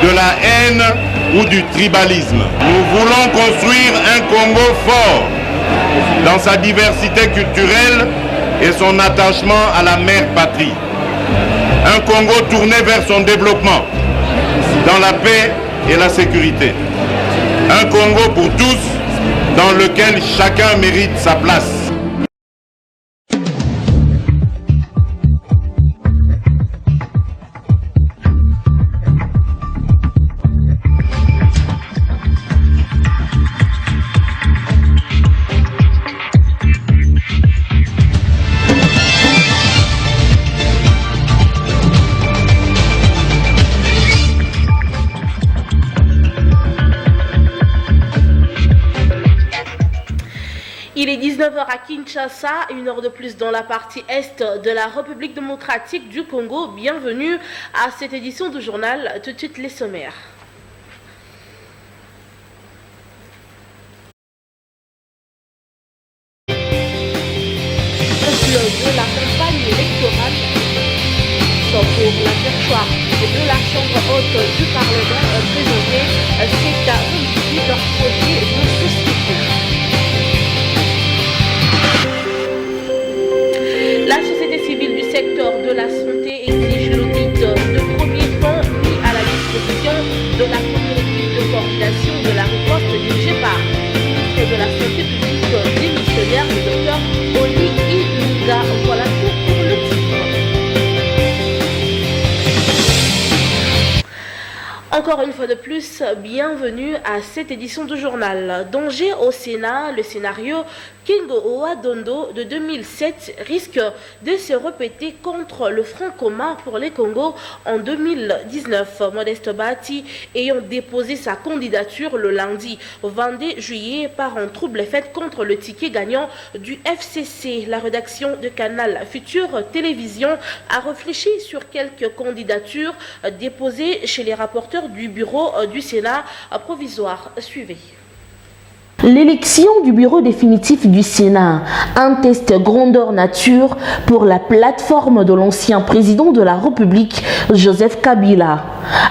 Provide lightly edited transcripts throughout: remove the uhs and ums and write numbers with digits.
de la haine ou du tribalisme. Nous voulons construire un Congo fort dans sa diversité culturelle et son attachement à la mère patrie. Un Congo tourné vers son développement, dans la paix et la sécurité. Un Congo pour tous, dans lequel chacun mérite sa place. Il est 19h à Kinshasa, 1 heure de plus dans la partie est de la République démocratique du Congo. Bienvenue à cette édition du journal. Tout de suite les sommaires. De la campagne électorale pour la perchoir de la Chambre haute du Parlement présenté cet avant-midi leur projet de société. La société civile du secteur de la santé exige l'audit de premier temps mis à la disposition de la communauté de coordination de la riposte dirigée par le ministre de la Santé publique démissionnaire, le docteur Oli Iluga. Voilà tout pour le titre. Encore une fois de plus, bienvenue à cette édition du journal. Danger au Sénat, le scénario Kingo Owadondo de 2007 risque de se répéter contre le Front commun pour les Congos en 2019. Modeste Bati ayant déposé sa candidature le lundi 22 juillet par un trouble fait contre le ticket gagnant du FCC. La rédaction de Canal Future Télévision a réfléchi sur quelques candidatures déposées chez les rapporteurs du bureau du Sénat provisoire. Suivez. L'élection du bureau définitif du Sénat, un test grandeur nature pour la plateforme de l'ancien président de la République, Joseph Kabila.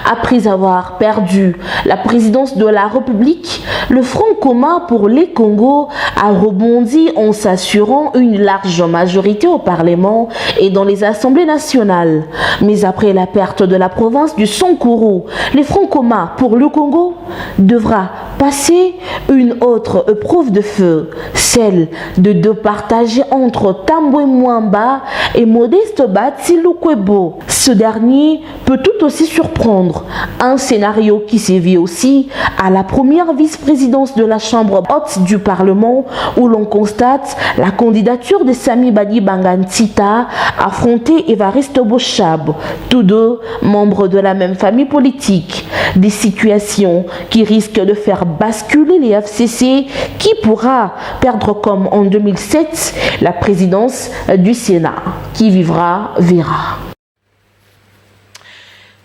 Après avoir perdu la présidence de la République, le Front commun pour les Congos a rebondi en s'assurant une large majorité au Parlement et dans les assemblées nationales. Mais après la perte de la province du Sankuru, le Front commun pour le Congo devra passer une autre épreuve de feu, celle de partager entre Tambwe Mwamba et Modeste Batsilukwebo. Ce dernier peut tout aussi surprendre, un scénario qui sévit aussi à la première vice-présidence de la Chambre haute du Parlement où l'on constate la candidature de Sami Badi Bangantita affronter Évariste Bochab, tous deux membres de la même famille politique. Des situations qui risquent de faire basculer les FCC qui pourra perdre comme en 2007 la présidence du Sénat. Qui vivra, verra.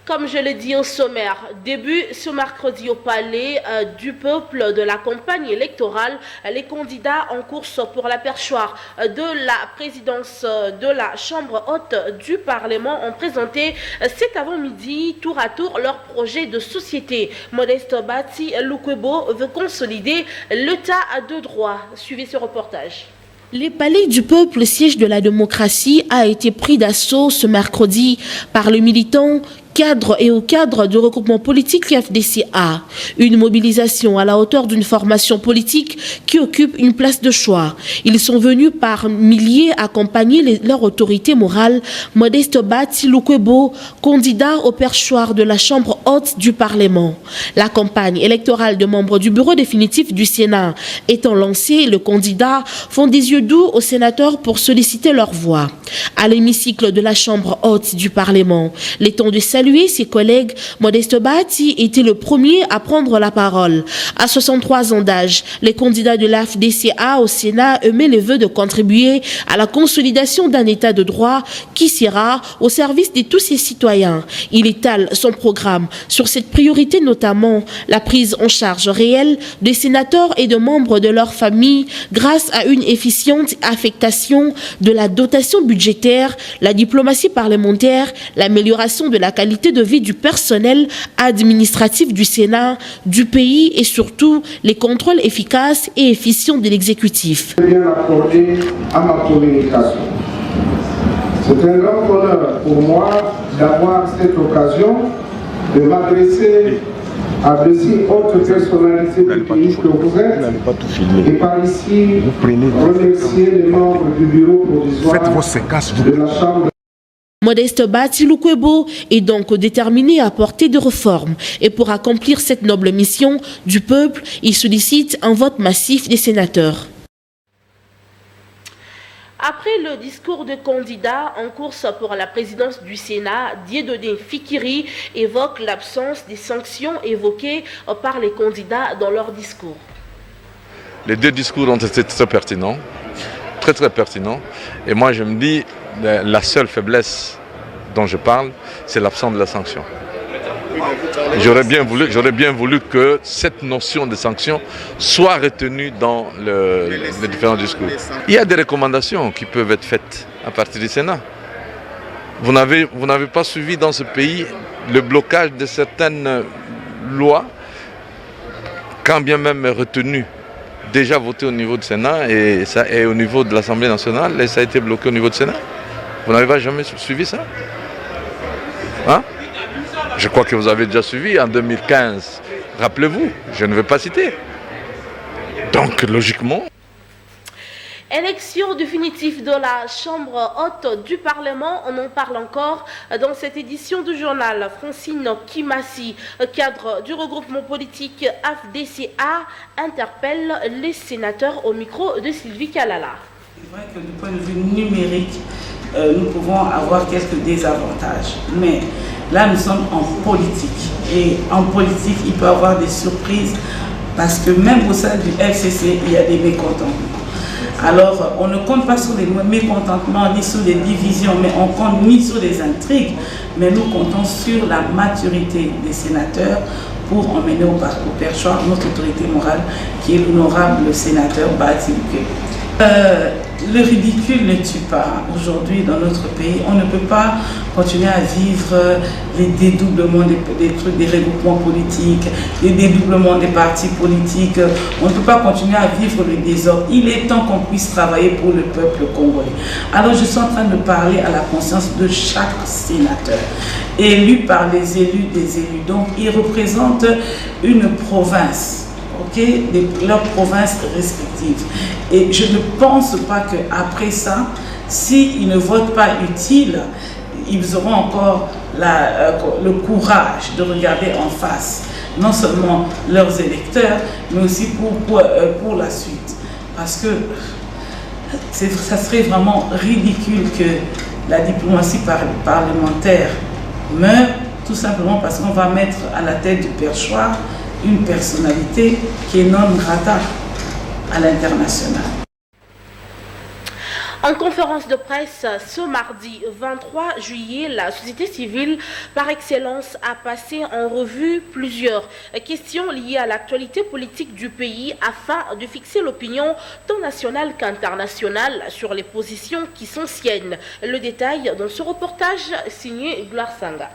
Comme je l'ai dit au sommaire, début ce mercredi au palais du peuple de la campagne électorale, les candidats en course pour la perchoir de la présidence de la Chambre haute du Parlement ont présenté cet avant-midi tour à tour leur projet de société. Modeste Batsilukwebo veut consolider l'état de droit. Suivez ce reportage. Le palais du peuple, siège de la démocratie, a été pris d'assaut ce mercredi par le militant cadre et au cadre du regroupement politique FDCA. Une mobilisation à la hauteur d'une formation politique qui occupe une place de choix. Ils sont venus par milliers accompagner leur autorité morale, Modeste Batsilukwebo, candidat au perchoir de la Chambre haute du Parlement. La campagne électorale de membres du bureau définitif du Sénat étant lancée, le candidat font des yeux doux aux sénateurs pour solliciter leur voix. À l'hémicycle de la Chambre haute du Parlement, les temps de saluer ses collègues, Modeste Bati était le premier à prendre la parole. À 63 ans d'âge, les candidats de l'AFDCA au Sénat émettent le vœu de contribuer à la consolidation d'un état de droit qui sera au service de tous ses citoyens. Il étale son programme sur cette priorité, notamment la prise en charge réelle des sénateurs et de membres de leur famille grâce à une efficiente affectation de la dotation budgétaire, la diplomatie parlementaire, l'amélioration de la qualité qualité de vie du personnel administratif du Sénat, du pays et surtout les contrôles efficaces et efficients de l'exécutif. Bien accordé à ma communication. C'est un grand honneur pour moi d'avoir cette occasion de m'adresser à de si hautes personnalités du pays que vous êtes et par ici remercier les membres du bureau provisoire de la Chambre. Modeste Batiloukwebo est donc déterminé à apporter des réformes. Et pour accomplir cette noble mission du peuple, il sollicite un vote massif des sénateurs. Après le discours de candidat en course pour la présidence du Sénat, Dieudonné Fikiri évoque l'absence des sanctions évoquées par les candidats dans leur discours. Les deux discours ont été très pertinents, très pertinents. Et moi je me dis, la seule faiblesse dont je parle, c'est l'absence de la sanction. J'aurais bien voulu que cette notion de sanction soit retenue dans les différents discours. Il y a des recommandations qui peuvent être faites à partir du Sénat. Vous n'avez pas suivi dans ce pays le blocage de certaines lois, quand bien même retenues, déjà votées au niveau du Sénat et au niveau de l'Assemblée nationale, et ça a été bloqué au niveau du Sénat. Vous n'avez jamais suivi ça? Hein? Je crois que vous avez déjà suivi en 2015. Rappelez-vous, je ne vais pas citer. Donc, logiquement... Élection définitive de la Chambre haute du Parlement, on en parle encore dans cette édition du journal. Francine Kimassi, cadre du regroupement politique AFDCA, interpelle les sénateurs au micro de Sylvie Kalala. C'est vrai que du point de vue numérique, nous pouvons avoir quelques désavantages. Mais là, nous sommes en politique. Et en politique, il peut y avoir des surprises parce que même au sein du FCC, il y a des mécontentements. Alors, on ne compte pas sur les mécontentements ni sur les divisions, mais on compte ni sur les intrigues, mais nous comptons sur la maturité des sénateurs pour emmener au perchoir notre autorité morale, qui est l'honorable sénateur Batiloukwebo. Le ridicule ne tue pas. Aujourd'hui, dans notre pays, on ne peut pas continuer à vivre les dédoublements des trucs, des regroupements politiques, les dédoublements des partis politiques. On ne peut pas continuer à vivre le désordre. Il est temps qu'on puisse travailler pour le peuple congolais. Alors, je suis en train de parler à la conscience de chaque sénateur, élu par les élus des élus. Donc, ils représentent une province. Okay, leurs provinces respectives. Et je ne pense pas qu'après ça, s'ils ne votent pas utile, ils auront encore le courage de regarder en face, non seulement leurs électeurs, mais aussi pour la suite. Parce que ça serait vraiment ridicule que la diplomatie parlementaire meure, tout simplement parce qu'on va mettre à la tête du perchoir une personnalité qui est non grata à l'international. En conférence de presse ce mardi 23 juillet, la société civile par excellence a passé en revue plusieurs questions liées à l'actualité politique du pays afin de fixer l'opinion tant nationale qu'internationale sur les positions qui sont siennes. Le détail dans ce reportage signé Gloire Sanga.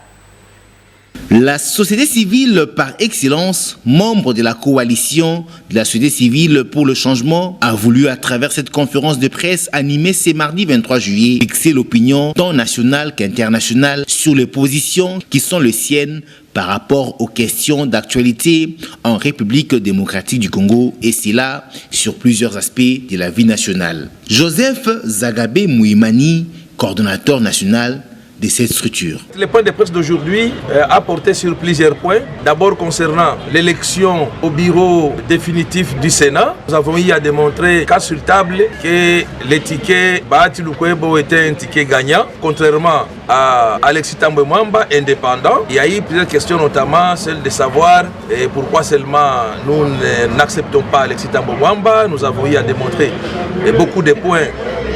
La société civile par excellence, membre de la coalition de la société civile pour le changement, a voulu à travers cette conférence de presse animée ce mardi 23 juillet fixer l'opinion tant nationale qu'internationale sur les positions qui sont les siennes par rapport aux questions d'actualité en République démocratique du Congo et cela sur plusieurs aspects de la vie nationale. Joseph Zagabé Mouimani, coordonnateur national de cette structure. Le point de presse d'aujourd'hui a porté sur plusieurs points. D'abord concernant l'élection au bureau définitif du Sénat. Nous avons eu à démontrer cas sur table que le ticket Batiloukwebo était un ticket gagnant, contrairement à Alexis Thambwe Mwamba, indépendant. Il y a eu plusieurs questions, notamment celle de savoir pourquoi seulement nous n'acceptons pas Alexis Thambwe Mwamba. Nous avons eu à démontrer beaucoup de points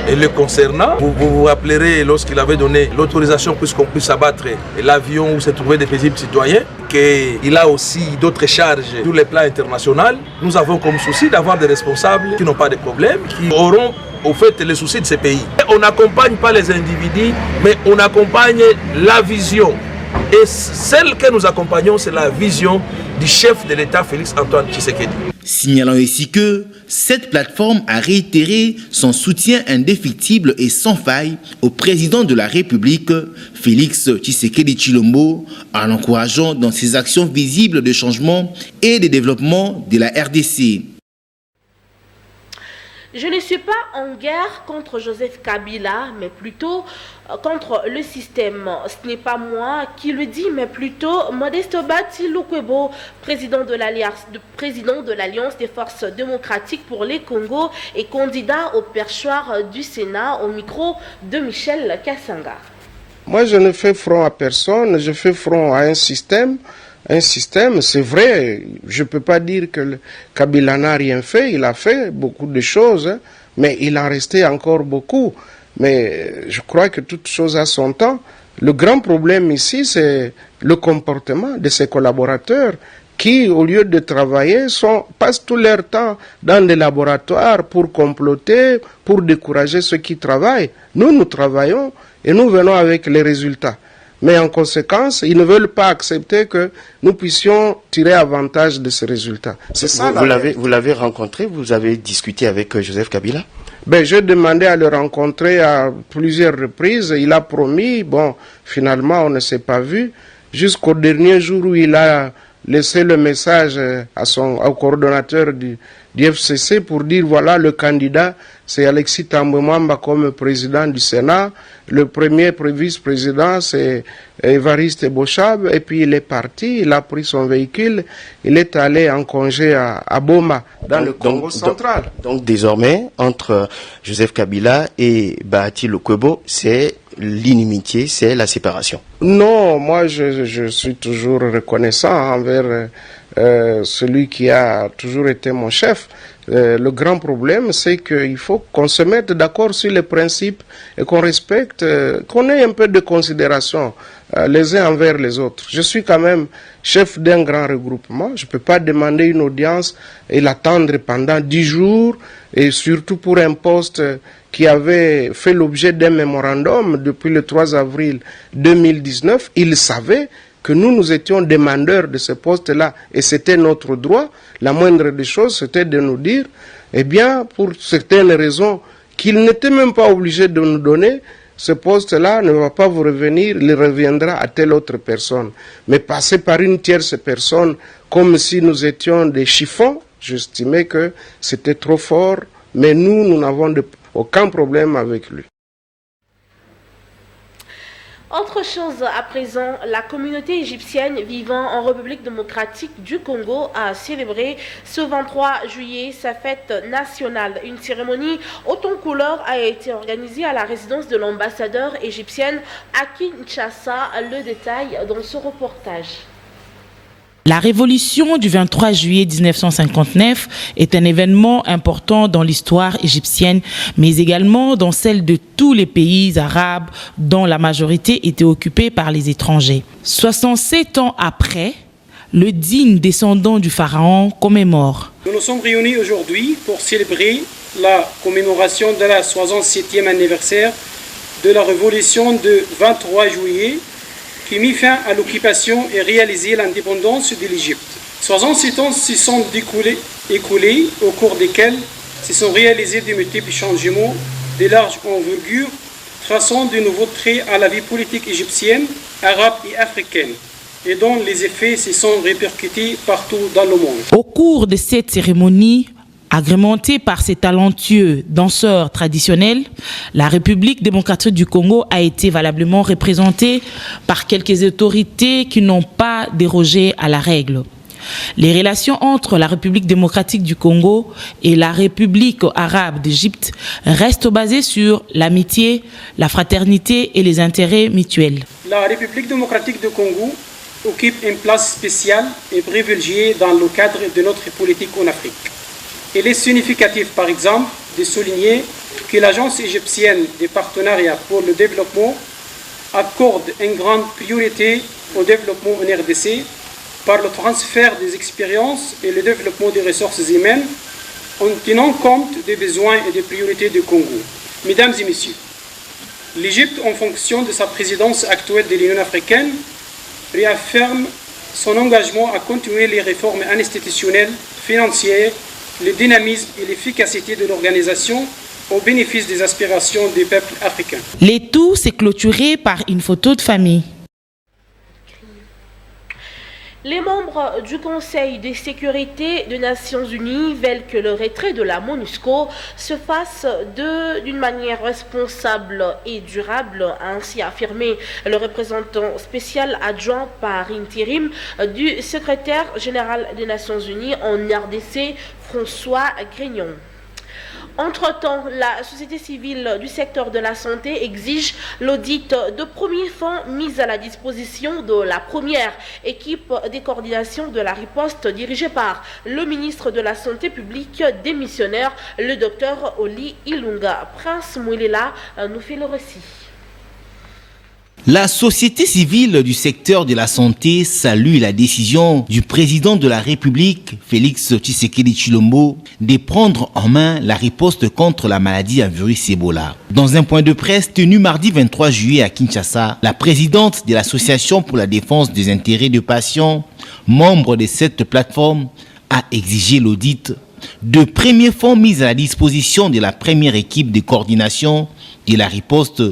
le concernant. Vous vous rappellerez lorsqu'il avait donné l'autorisation puisqu'on puisse abattre l'avion où se trouvaient des paisibles citoyens, qu'il a aussi d'autres charges sur le plan international. Nous avons comme souci d'avoir des responsables qui n'ont pas de problème, qui auront au fait les soucis de ces pays. On n'accompagne pas les individus, mais on accompagne la vision Et celle que nous accompagnons, c'est la vision du chef de l'État, Félix Antoine Tshisekedi. Signalant ici que cette plateforme a réitéré son soutien indéfectible et sans faille au président de la République, Félix Tshisekedi Tshilombo, en l'encourageant dans ses actions visibles de changement et de développement de la RDC. Je ne suis pas en guerre contre Joseph Kabila, mais plutôt contre le système. Ce n'est pas moi qui le dis, mais plutôt Modeste Bati Lukwebo, président de l'Alliance des forces démocratiques pour les Congo et candidat au perchoir du Sénat au micro de Michel Kassanga. Moi, je ne fais front à personne, je fais front à un système. Un système, c'est vrai, je ne peux pas dire que Kabila n'a rien fait, il a fait beaucoup de choses, hein, mais il en restait encore beaucoup. Mais je crois que toute chose a son temps. Le grand problème ici, c'est le comportement de ses collaborateurs qui, au lieu de travailler, passent tout leur temps dans des laboratoires pour comploter, pour décourager ceux qui travaillent. Nous travaillons et nous venons avec les résultats. Mais en conséquence, ils ne veulent pas accepter que nous puissions tirer avantage de ces résultats. C'est ça. Vous l'avez rencontré, vous avez discuté avec Joseph Kabila? J'ai demandé à le rencontrer à plusieurs reprises. Il a promis. Bon, finalement, on ne s'est pas vu. Jusqu'au dernier jour où il a laissé le message au coordonnateur du FCC pour dire voilà, le candidat, c'est Alexis Thambwe Mwamba comme président du Sénat. Le premier vice-président, c'est Évariste Bochab. Et puis il est parti, il a pris son véhicule, il est allé en congé à Boma, dans le Congo central. Donc désormais, entre Joseph Kabila et Bahati Lukwebo, c'est l'inimitié, c'est la séparation. Non, moi je suis toujours reconnaissant envers celui qui a toujours été mon chef. Le grand problème, c'est qu'il faut qu'on se mette d'accord sur les principes et qu'on respecte, qu'on ait un peu de considération les uns envers les autres. Je suis quand même chef d'un grand regroupement. Je ne peux pas demander une audience et l'attendre pendant 10 jours, et surtout pour un poste qui avait fait l'objet d'un mémorandum depuis le 3 avril 2019. Il savait que nous étions demandeurs de ce poste-là, et c'était notre droit. La moindre des choses, c'était de nous dire, eh bien, pour certaines raisons qu'il n'était même pas obligé de nous donner, ce poste-là ne va pas vous revenir, il reviendra à telle autre personne. Mais passer par une tierce personne, comme si nous étions des chiffons, j'estimais que c'était trop fort, mais nous n'avons aucun problème avec lui. Autre chose à présent, la communauté égyptienne vivant en République démocratique du Congo a célébré ce 23 juillet sa fête nationale. Une cérémonie haute en couleur a été organisée à la résidence de l'ambassadeur égyptienne à Kinshasa. Le détail dans ce reportage. La révolution du 23 juillet 1959 est un événement important dans l'histoire égyptienne, mais également dans celle de tous les pays arabes dont la majorité était occupée par les étrangers. 67 ans après, le digne descendant du pharaon commémore. Nous nous sommes réunis aujourd'hui pour célébrer la commémoration de la 67e anniversaire de la révolution du 23 juillet qui mit fin à l'occupation et réalisé l'indépendance de l'Égypte. 67 ans se sont écoulés au cours desquels se sont réalisés de multiples changements de large envergure, traçant de nouveaux traits à la vie politique égyptienne, arabe et africaine, et dont les effets se sont répercutés partout dans le monde. Au cours de cette cérémonie, agrémentée par ses talentueux danseurs traditionnels, la République démocratique du Congo a été valablement représentée par quelques autorités qui n'ont pas dérogé à la règle. Les relations entre la République démocratique du Congo et la République arabe d'Égypte restent basées sur l'amitié, la fraternité et les intérêts mutuels. La République démocratique du Congo occupe une place spéciale et privilégiée dans le cadre de notre politique en Afrique. Il est significatif, par exemple, de souligner que l'Agence égyptienne des partenariats pour le développement accorde une grande priorité au développement en RDC par le transfert des expériences et le développement des ressources humaines en tenant compte des besoins et des priorités du Congo. Mesdames et messieurs, l'Égypte, en fonction de sa présidence actuelle de l'Union africaine, réaffirme son engagement à continuer les réformes institutionnelles, financières, le dynamisme et l'efficacité de l'organisation au bénéfice des aspirations des peuples africains. Le tout s'est clôturé par une photo de famille. Les membres du Conseil de sécurité des Nations Unies veulent que le retrait de la MONUSCO se fasse d'une manière responsable et durable, a ainsi affirmé le représentant spécial adjoint par intérim du secrétaire général des Nations Unies en RDC, François Grignon. Entre-temps, la société civile du secteur de la santé exige l'audit de premiers fonds mis à la disposition de la première équipe de coordination de la riposte dirigée par le ministre de la Santé publique démissionnaire, le docteur Oli Ilunga. Prince Mouilela nous fait le récit. La société civile du secteur de la santé salue la décision du président de la République, Félix Tshisekedi Tshilombo, de prendre en main la riposte contre la maladie à virus Ebola. Dans un point de presse tenu mardi 23 juillet à Kinshasa, la présidente de l'Association pour la défense des intérêts des patients, membre de cette plateforme, a exigé l'audit de premiers fonds mis à la disposition de la première équipe de coordination de la riposte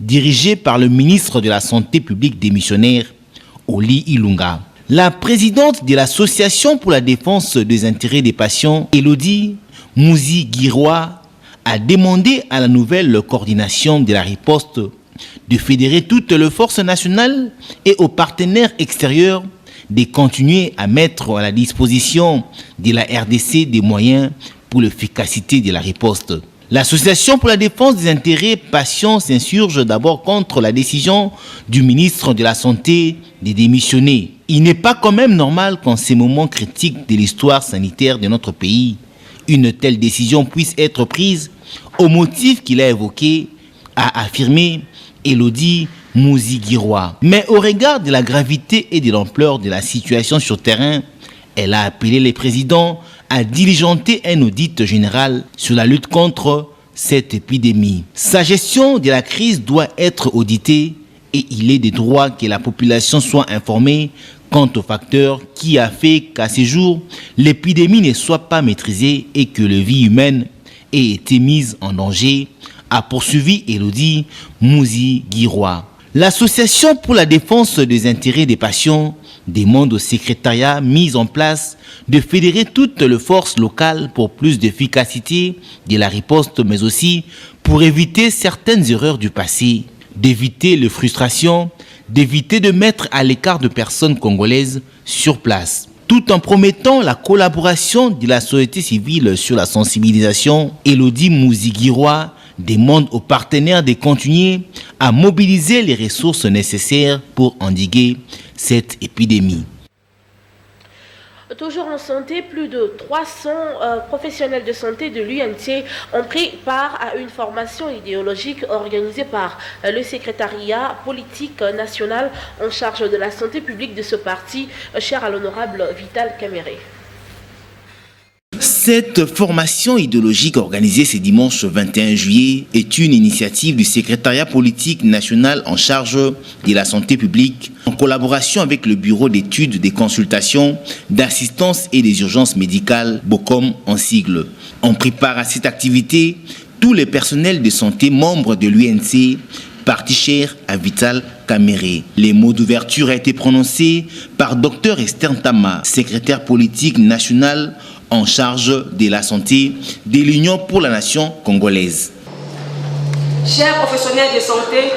dirigé par le ministre de la Santé publique démissionnaire, Oli Ilunga. La présidente de l'Association pour la défense des intérêts des patients, Elodie Mouzi-Giroua, a demandé à la nouvelle coordination de la riposte de fédérer toutes les forces nationales et aux partenaires extérieurs de continuer à mettre à la disposition de la RDC des moyens pour l'efficacité de la riposte. L'Association pour la défense des intérêts patients s'insurge d'abord contre la décision du ministre de la Santé de démissionner. Il n'est pas quand même normal qu'en ces moments critiques de l'histoire sanitaire de notre pays, une telle décision puisse être prise au motif qu'il a évoqué, a affirmé Elodie Mouzi-Giroua. Mais au regard de la gravité et de l'ampleur de la situation sur terrain, elle a appelé les présidents à diligenter un audit général sur la lutte contre cette épidémie. Sa gestion de la crise doit être auditée et il est de droit que la population soit informée quant aux facteurs qui a fait qu'à ce jour, l'épidémie ne soit pas maîtrisée et que la vie humaine ait été mise en danger, a poursuivi Elodie Mouzi-Giroua. L'Association pour la défense des intérêts des patients demande au secrétariat mis en place de fédérer toutes les forces locales pour plus d'efficacité de la riposte, mais aussi pour éviter certaines erreurs du passé, d'éviter les frustrations, d'éviter de mettre à l'écart de personnes congolaises sur place. Tout en promettant la collaboration de la société civile sur la sensibilisation, Elodie Mouzi-Giroua demande aux partenaires de continuer à mobiliser les ressources nécessaires pour endiguer cette épidémie. Toujours en santé, plus de 300 professionnels de santé de l'UNC ont pris part à une formation idéologique organisée par le secrétariat politique national en charge de la santé publique de ce parti, cher à l'honorable Vital Kamere. Cette formation idéologique organisée ce dimanche 21 juillet est une initiative du secrétariat politique national en charge de la santé publique en collaboration avec le bureau d'études, des consultations, d'assistance et des urgences médicales, BOCOM en sigle. On prépare à cette activité tous les personnels de santé membres de l'UNC, parti cher à Vital Kamere. Les mots d'ouverture ont été prononcés par Dr Esther Tama, secrétaire politique national en charge de la santé de l'Union pour la nation congolaise. Chers professionnels de santé,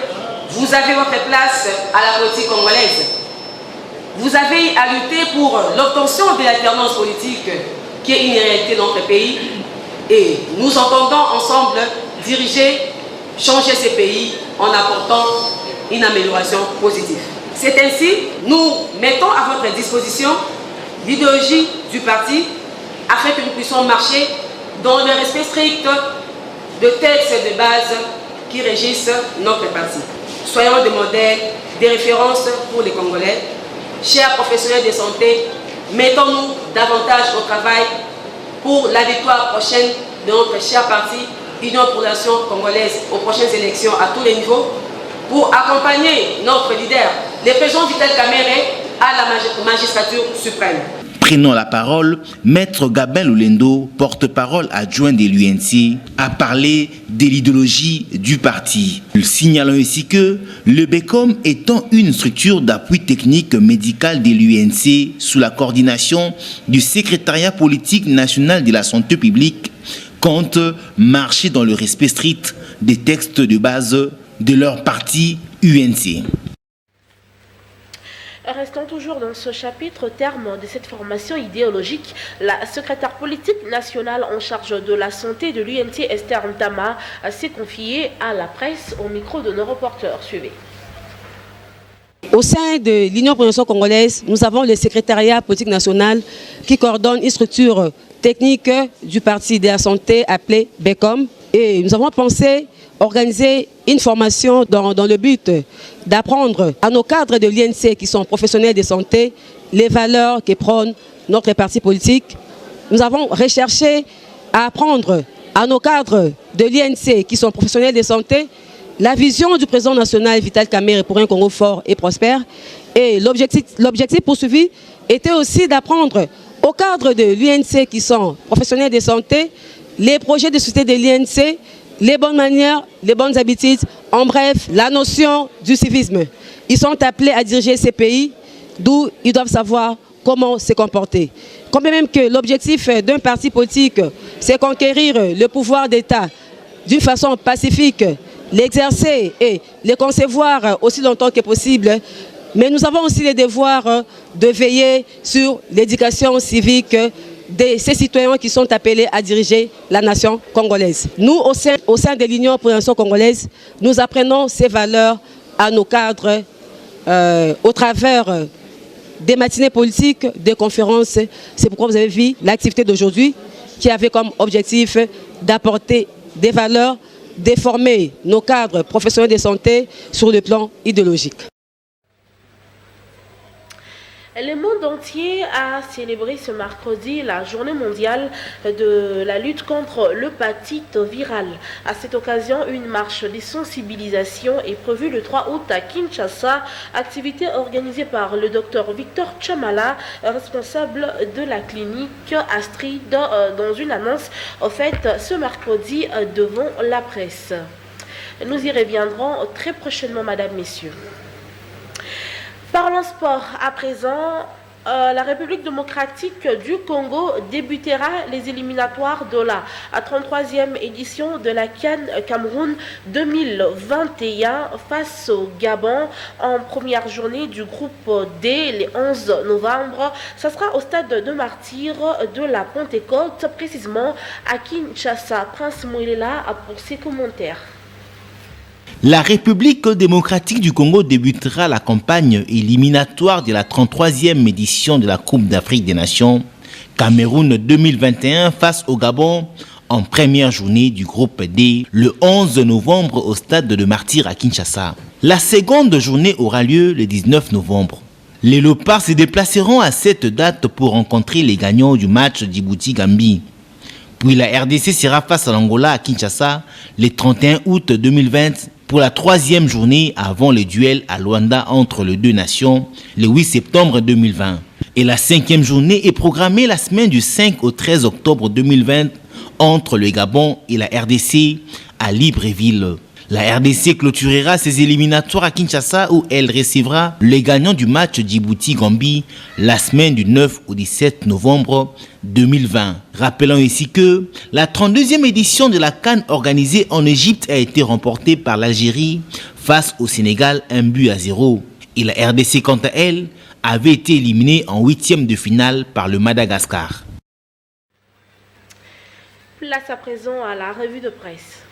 vous avez votre place à la politique congolaise. Vous avez à lutter pour l'obtention de l'alternance politique qui est une réalité dans notre pays et nous entendons ensemble diriger, changer ce pays en apportant une amélioration positive. C'est ainsi, nous mettons à votre disposition l'idéologie du parti afin que nous puissions marcher dans le respect strict de textes de base qui régissent notre parti. Soyons des modèles, des références pour les Congolais. Chers professionnels de santé, mettons-nous davantage au travail pour la victoire prochaine de notre cher parti, Union pour la nation congolaise, aux prochaines élections à tous les niveaux, pour accompagner notre leader, le président Vital Kamerhe à la magistrature suprême. Prenant la parole, Maître Gabin Lolendo, porte-parole adjoint de l'UNC, a parlé de l'idéologie du parti. Signalant ici que le BECOM étant une structure d'appui technique médical de l'UNC sous la coordination du secrétariat politique national de la santé publique, compte marcher dans le respect strict des textes de base de leur parti UNC. Restons toujours dans ce chapitre. Au terme de cette formation idéologique, la secrétaire politique nationale en charge de la santé de l'UNC, Esther Ntama, s'est confiée à la presse au micro de nos reporters. Suivez. Au sein de l'Union pour la nation congolaise, nous avons le secrétariat politique national qui coordonne une structure technique du parti de la santé appelée BECOM. Et nous avons pensé organiser une formation dans le but d'apprendre à nos cadres de l'INC qui sont professionnels de santé les valeurs que prône notre parti politique. Nous avons recherché à apprendre à nos cadres de l'INC qui sont professionnels de santé la vision du président national Vital Kamerhe pour un Congo fort et prospère. Et l'objectif poursuivi était aussi d'apprendre aux cadres de l'INC qui sont professionnels de santé les projets de société de l'INC, les bonnes manières, les bonnes habitudes, en bref, la notion du civisme. Ils sont appelés à diriger ces pays, d'où ils doivent savoir comment se comporter. Quand même que l'objectif d'un parti politique, c'est conquérir le pouvoir d'État d'une façon pacifique, l'exercer et le concevoir aussi longtemps que possible. Mais nous avons aussi le devoir de veiller sur l'éducation civique de ces citoyens qui sont appelés à diriger la nation congolaise. Nous, au sein de l'Union pour la nation congolaise, nous apprenons ces valeurs à nos cadres au travers des matinées politiques, des conférences. C'est pourquoi vous avez vu l'activité d'aujourd'hui qui avait comme objectif d'apporter des valeurs, de former nos cadres professionnels de santé sur le plan idéologique. Le monde entier a célébré ce mercredi la journée mondiale de la lutte contre l'hépatite virale. À cette occasion, une marche de sensibilisation est prévue le 3 août à Kinshasa, activité organisée par le docteur Victor Chamala, responsable de la clinique Astrid, dans une annonce faite ce mercredi devant la presse. Nous y reviendrons très prochainement, mesdames, messieurs. Parlons sport à présent. La République démocratique du Congo débutera les éliminatoires de la 33e édition de la CAN Cameroun 2021 face au Gabon en première journée du groupe D le 11 novembre. Ça sera au stade de Martyrs de la Pentecôte, précisément à Kinshasa. Prince Mouilela pour ses commentaires. La République démocratique du Congo débutera la campagne éliminatoire de la 33e édition de la Coupe d'Afrique des Nations Cameroun 2021 face au Gabon en première journée du groupe D le 11 novembre au stade de Martyrs à Kinshasa. La seconde journée aura lieu le 19 novembre. Les Léopards se déplaceront à cette date pour rencontrer les gagnants du match Djibouti-Gambie. Puis la RDC sera face à l'Angola à Kinshasa le 31 août 2020 pour la troisième journée avant le duel à Luanda entre les deux nations le 8 septembre 2020. Et la cinquième journée est programmée la semaine du 5 au 13 octobre 2020 entre le Gabon et la RDC à Libreville. La RDC clôturera ses éliminatoires à Kinshasa où elle recevra les gagnants du match Djibouti-Gambie la semaine du 9 au 17 novembre 2020. Rappelons ici que la 32e édition de la CAN organisée en Égypte a été remportée par l'Algérie face au Sénégal 1-0. Et la RDC quant à elle avait été éliminée en 8e de finale par le Madagascar. Place à présent à la revue de presse.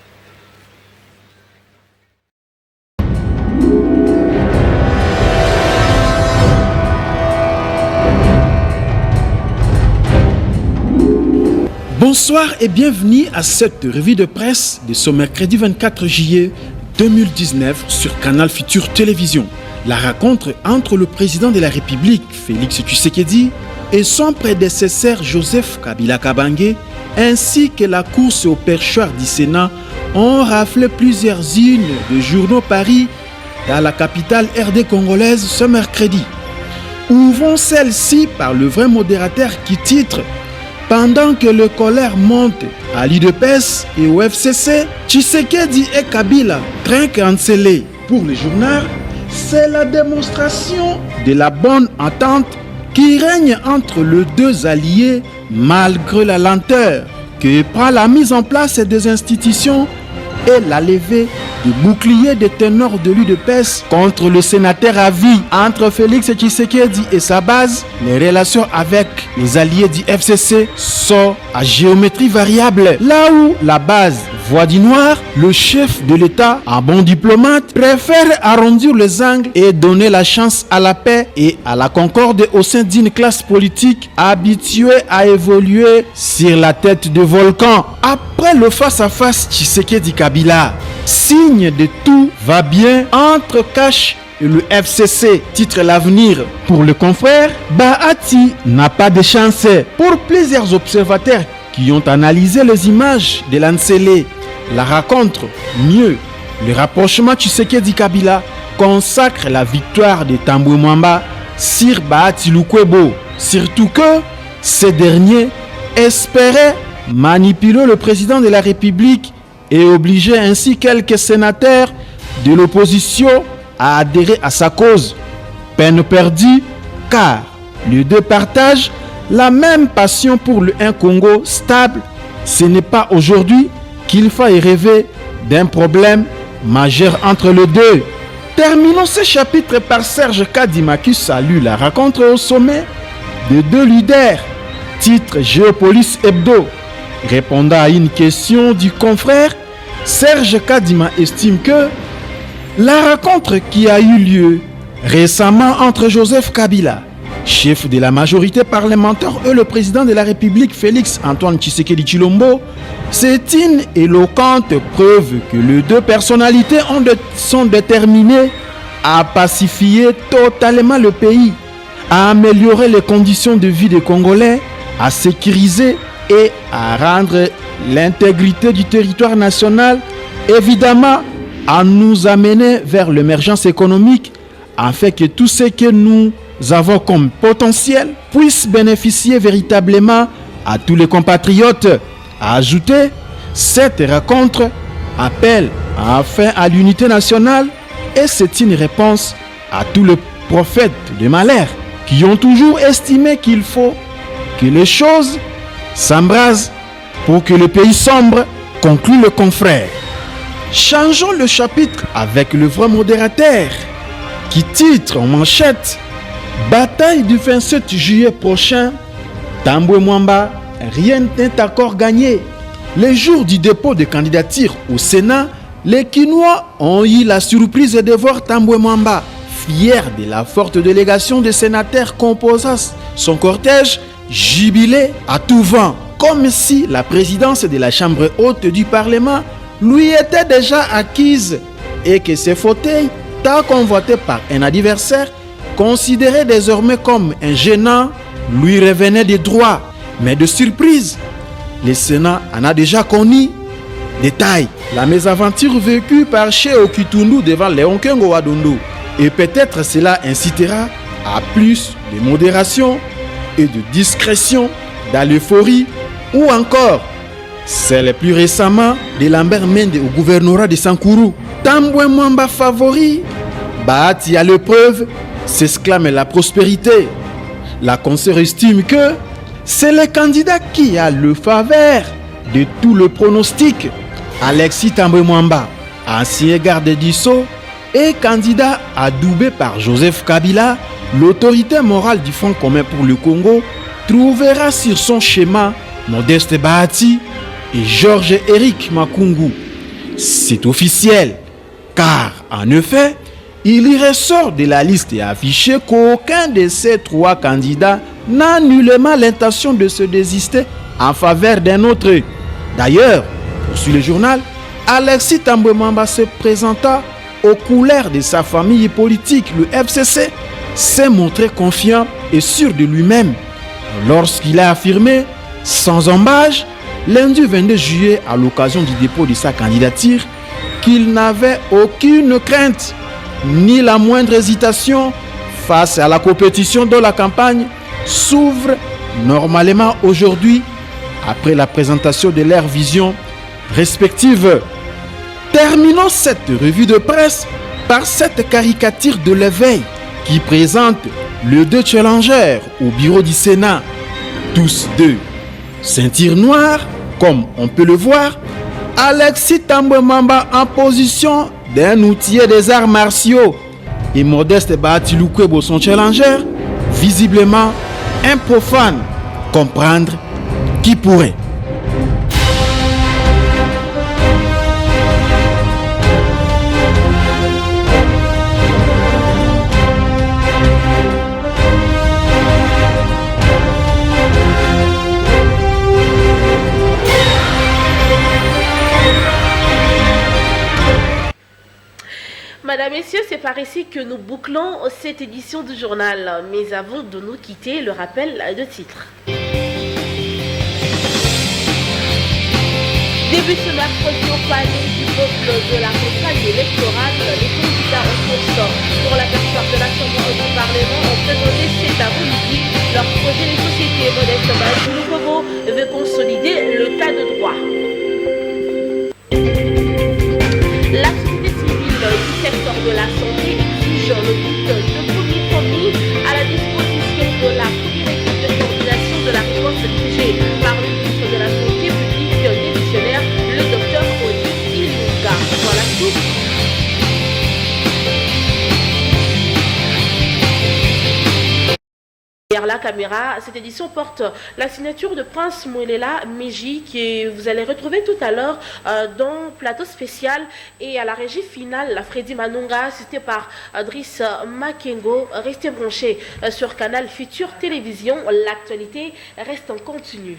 Bonsoir et bienvenue à cette revue de presse de ce mercredi 24 juillet 2019 sur Canal Futur Télévision. La rencontre entre le président de la République, Félix Tshisekedi, et son prédécesseur Joseph Kabila Kabange, ainsi que la course au perchoir du Sénat, ont raflé plusieurs unes de journaux Paris dans la capitale RD congolaise ce mercredi. Ouvrons celle-ci par le vrai modérateur qui titre « Pendant que le colère monte à l'UDPS et au FCC, Tshisekedi et Kabila trinquent cancellés. » Pour le journal, c'est la démonstration de la bonne entente qui règne entre les deux alliés malgré la lenteur que prend la mise en place des institutions et la levée du bouclier des ténors de l'UDPS contre le sénateur à vie. Entre Félix Tshisekedi et sa base, les relations avec les alliés du FCC sont à géométrie variable. Là où la base voit du noir, le chef de l'État, un bon diplomate, préfère arrondir les angles et donner la chance à la paix et à la concorde au sein d'une classe politique habituée à évoluer sur la tête de volcan. Après le face-à-face Tshisekedi-Kabila, signe de tout va bien entre Cash et le FCC, titre l'avenir. Pour le confrère, Bahati n'a pas de chance. Pour plusieurs observateurs qui ont analysé les images de l'Ancélé, la rencontre, mieux, le rapprochement Tshisekedi-Kabila consacre la victoire de Tambwe Mwamba sur Bahati Lukwebo. Surtout que ces derniers espéraient manipuler le président de la République et obliger ainsi quelques sénateurs de l'opposition à adhérer à sa cause. Peine perdue, car les deux partagent la même passion pour le Congo stable. Ce n'est pas aujourd'hui qu'il faille rêver d'un problème majeur entre les deux. Terminons ce chapitre par Serge Kadima qui salue la rencontre au sommet de deux leaders. Titre Géopolis Hebdo. Répondant à une question du confrère, Serge Kadima estime que la rencontre qui a eu lieu récemment entre Joseph Kabila, chef de la majorité parlementaire, et le président de la République Félix Antoine Tshisekedi Tshilombo, c'est une éloquente preuve que les deux personnalités sont déterminées à pacifier totalement le pays, à améliorer les conditions de vie des Congolais, à sécuriser et à rendre l'intégrité du territoire national, évidemment à nous amener vers l'émergence économique afin que tout ce que nous avons comme potentiel puisse bénéficier véritablement à tous les compatriotes. A ajouté, cette rencontre appelle enfin à l'unité nationale et c'est une réponse à tous les prophètes de malheur qui ont toujours estimé qu'il faut que les choses s'embrasent pour que le pays sombre, conclut le confrère. Changeons le chapitre avec le vrai modérateur qui titre en manchette « Bataille du 27 juillet prochain, Tambwe Mwamba, rien n'est encore gagné ». Le jour du dépôt de candidature au Sénat, les Kinois ont eu la surprise de voir Tambwe Mwamba, fier de la forte délégation de sénateurs composant son cortège, jubilé à tout vent, comme si la présidence de la Chambre haute du Parlement lui était déjà acquise et que ses fauteuils, tant convoités par un adversaire, considéré désormais comme un gênant, lui revenaient de droit. Mais de surprise, le Sénat en a déjà connu. Détail, la mésaventure vécue par Cheo Kitundu devant Léon Kengo Wadondo. Et peut-être cela incitera à plus de modération et de discrétion dans l'euphorie ou encore celle plus récemment de Lambert Mende au gouvernorat de Sankuru. Tambwe Mwamba favori, Bahati à l'épreuve, s'exclame la prospérité. La consoeur estime que c'est le candidat qui a le faveur de tout le pronostic. Alexis Tambwe Mwamba, ancien garde du Sceau et candidat adoubé par Joseph Kabila, l'autorité morale du Front commun pour le Congo, trouvera sur son schéma Modeste Bahati et Georges-Éric Makungu. C'est officiel, car en effet, il y ressort de la liste affichée qu'aucun de ces trois candidats n'a nullement l'intention de se désister en faveur d'un autre. D'ailleurs, poursuit le journal, Alexis Tambwe Mwamba se présenta aux couleurs de sa famille politique, le FCC, s'est montré confiant et sûr de lui-même lorsqu'il a affirmé, sans embâche, lundi 22 juillet, à l'occasion du dépôt de sa candidature, qu'il n'avait aucune crainte ni la moindre hésitation face à la compétition dont la campagne s'ouvre normalement aujourd'hui après la présentation de leurs visions respectives. Terminons cette revue de presse par cette caricature de l'éveil qui présente les deux challengers au bureau du Sénat, tous deux ceinture noire, comme on peut le voir. Alexis Tambwe-Mamba en position d'un outiller des arts martiaux et Modeste Bahati Lukwebo son challenger, visiblement un profane. Comprendre qui pourrait. Madame, Messieurs, c'est par ici que nous bouclons cette édition du journal. Mais avant de nous quitter, le rappel de titre. Début ce mercredi au palais du peuple de la campagne électorale, les candidats en course pour l'aperçoir de la Chambre du Parlement ont présenté cet après-midi leur projet de société. Modeste Bahati Lukwebo veut consolider l'état de droit. La société civile du secteur de la santé exige le but de premier commis à la disposition de la première équipe de coordination de la réponse dirigée par le ministre de la Santé publique démissionnaire, le docteur Oli Ilunga. Voilà tout. Derrière la caméra, cette édition porte la signature de Prince Mouelela Meji que vous allez retrouver tout à l'heure dans Plateau Spécial, et à la régie finale, Freddy Manunga, assisté par Driss Makengo. Restez branchés sur Canal Futur Télévision, l'actualité reste en continu.